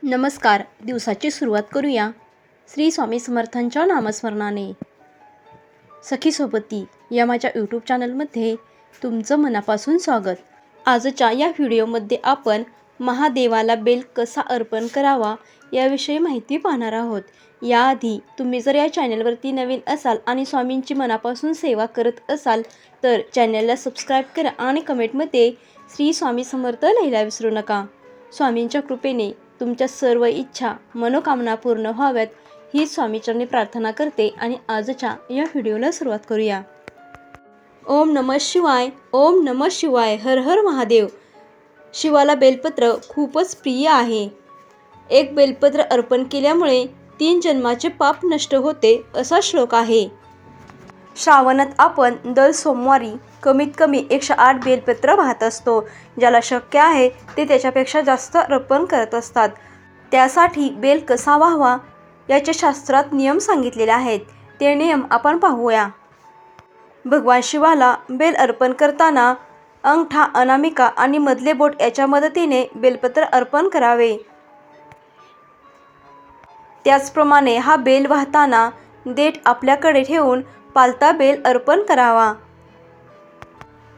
नमस्कार. दिवसाची सुरुवात करूया श्री स्वामी समर्थांच्या नामस्मरणाने. सखी सोबती या माझ्या यूट्यूब चॅनलमध्ये तुमचं मनापासून स्वागत. आजच्या या व्हिडिओमध्ये आपण महादेवाला बेल कसा अर्पण करावा याविषयी माहिती पाहणार आहोत. याआधी तुम्ही जर या चॅनलवरती नवीन असाल आणि स्वामींची मनापासून सेवा करत असाल तर चॅनलला सबस्क्राईब करा आणि कमेंटमध्ये श्री स्वामी समर्थ लिहायला विसरू नका. स्वामींच्या कृपेने तुमच्या सर्व इच्छा मनोकामना पूर्ण व्हाव्यात ही स्वामीचरणी प्रार्थना करते आणि आजच्या या व्हिडिओला सुरुवात करूया. ओम नमः शिवाय. ओम नमः शिवाय. हर हर महादेव. शिवाला बेलपत्र खूपच प्रिय आहे. एक बेलपत्र अर्पण केल्यामुळे 3 जन्माचे पाप नष्ट होते असा श्लोक आहे. श्रावणात आपण दर सोमवारी कमीत कमी 108 बेलपत्र वाहत असतो. ज्याला शक्य आहे ते त्याच्यापेक्षा जास्त अर्पण करत असतात. त्यासाठी बेल कसा व्हावा याचे शास्त्रात नियम सांगितलेले आहेत. ते नियम आपण पाहूया. भगवान शिवाला बेल अर्पण करताना अंगठा, अनामिका आणि मधले बोट याच्या मदतीने बेलपत्र अर्पण करावे. त्याचप्रमाणे हा बेल वाहताना देठ आपल्याकडे ठेवून पालता बेल अर्पण करावा.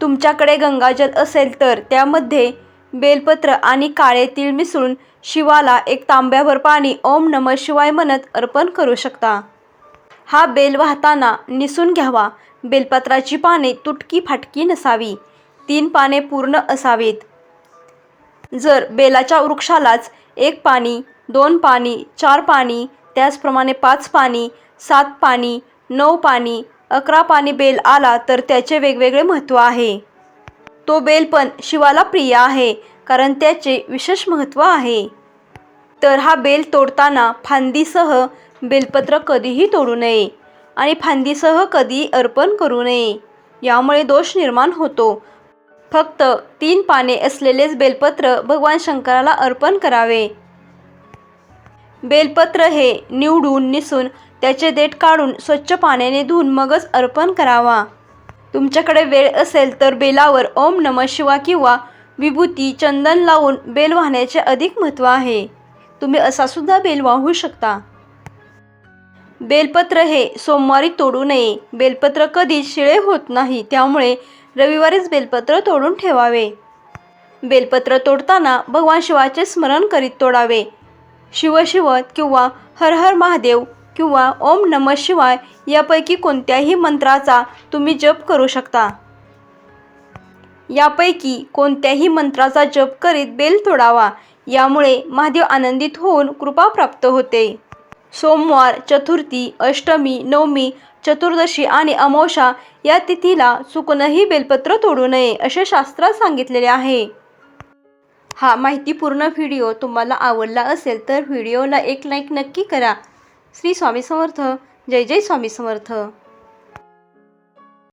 तुमच्याकडे गंगाजल असेल तर त्यामध्ये बेलपत्र आणि काळे तीळ मिसळून शिवाला 1 तांब्याभर पाणी ओम नमः शिवाय म्हणत अर्पण करू शकता. हा बेल वाहताना निसून घ्यावा. बेलपत्राची पाने तुटकी फाटकी नसावी. 3 पाने पूर्ण असावीत. जर बेलाच्या वृक्षालाच 1 पाणी, 2 पाणी, 4 पाणी, त्याचप्रमाणे 5 पाणी, 7 पाणी, 9 पाणी, 11 पाणी बेल आला तर त्याचे वेगवेगळे महत्त्व आहे. तो बेल पण शिवाला प्रिय आहे कारण त्याचे विशेष महत्त्व आहे. तर हा बेल तोडताना फांदीसह बेलपत्र कधीही तोडू नये आणि फांदीसह कधीही अर्पण करू नये. यामुळे दोष निर्माण होतो. फक्त 3 पाने असलेलेच बेलपत्र भगवान शंकराला अर्पण करावे. बेलपत्र हे निवडून निसून त्याचे देठ काढून स्वच्छ पाण्याने धुवून मगच अर्पण करावा. तुमच्याकडे वेळ असेल तर बेलावर ओम नमः शिवाय किंवा विभूती, चंदन लावून बेल वाहण्याचे अधिक महत्त्व आहे. तुम्ही असा सुद्धा बेल वाहू शकता. बेलपत्र हे सोमवारी तोडू नये. बेलपत्र कधीच शिळे होत नाही, त्यामुळे रविवारीच बेलपत्र तोडून ठेवावे. बेलपत्र तोडताना भगवान शिवाचे स्मरण करीत तोडावे. शिव शिव किंवा हर हर महादेव किंवा ओम नमः शिवाय यापैकी कोणत्याही मंत्राचा तुम्ही जप करू शकता. यापैकी कोणत्याही मंत्राचा जप करीत बेल तोडावा. यामुळे महादेव आनंदित होऊन कृपा प्राप्त होते. सोमवार, चतुर्थी, अष्टमी, नवमी, चतुर्दशी आणि अमावस्या या तिथीला चुकूनही बेलपत्र तोडू नये असे शास्त्रात सांगितलेले आहे. हा माहितीपूर्ण व्हिडिओ तुम्हाला आवडला असेल तर व्हिडिओला एक लाईक नक्की करा. श्री स्वामी समर्थ. जय जय स्वामी समर्थ.